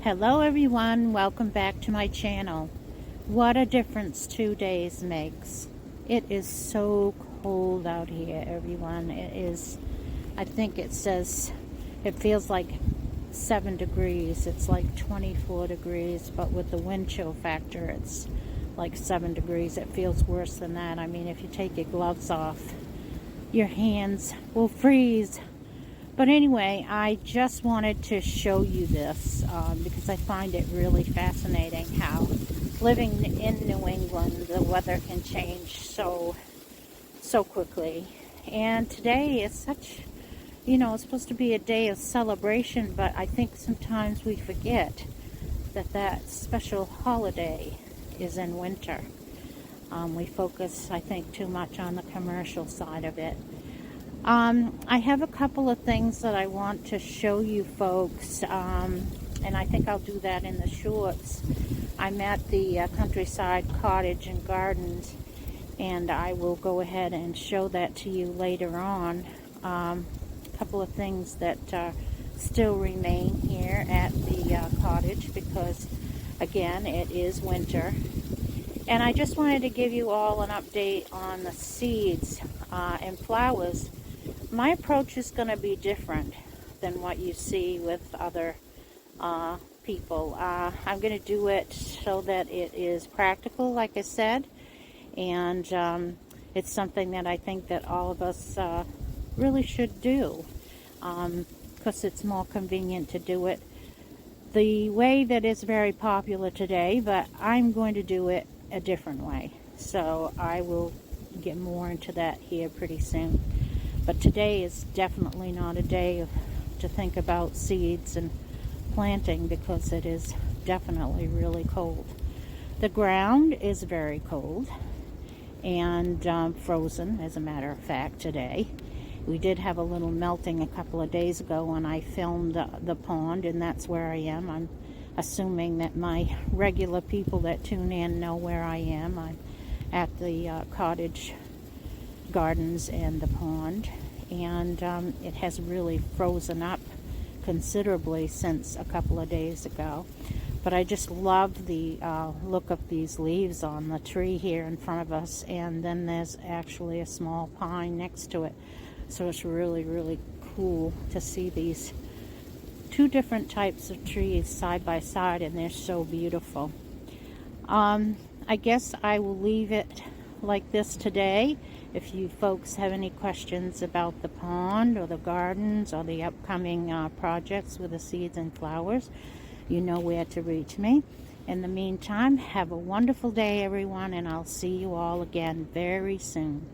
Hello everyone, welcome back to my channel. What a difference 2 days makes. It is so cold out here, everyone. It is, I think it says, it feels like 7 degrees. It's like 24 degrees, but with the wind chill factor, it's like 7 degrees. It feels worse than that. I mean, if you take your gloves off, your hands will freeze. But anyway, I just wanted to show you this because I find it really fascinating how living in New England, the weather can change so quickly. And today is such, it's supposed to be a day of celebration, but I think sometimes we forget that that special holiday is in winter. We focus, I think, too much on the commercial side of it. I have a couple of things that I want to show you folks, and I think I'll do that in the shorts. I'm at the Countryside Cottage and Gardens, and I will go ahead and show that to you later on. A couple of things that still remain here at the cottage because, again, it is winter. And I just wanted to give you all an update on the seeds and flowers. My approach is going to be different than what you see with other people. I'm going to do it so that it is practical, like I said, and it's something that I think that all of us really should do because it's more convenient to do it the way that is very popular today, but I'm going to do it a different way. So I will get more into that here pretty soon. But today is definitely not a day to think about seeds and planting because it is definitely really cold. The ground is very cold and frozen, as a matter of fact, today. We did have a little melting a couple of days ago when I filmed the pond, and that's where I am. I'm assuming that my regular people that tune in know where I am. I'm at the cottage gardens and the pond, and it has really frozen up considerably since a couple of days ago. But I just love the look of these leaves on the tree here in front of us, and then there's actually a small pine next to it, so it's really cool to see these two different types of trees side by side, and they're so beautiful. I guess I will leave it like this today. If you folks have any questions about the pond or the gardens or the upcoming projects with the seeds and flowers, you know where to reach me. In the meantime, have a wonderful day, everyone, and I'll see you all again very soon.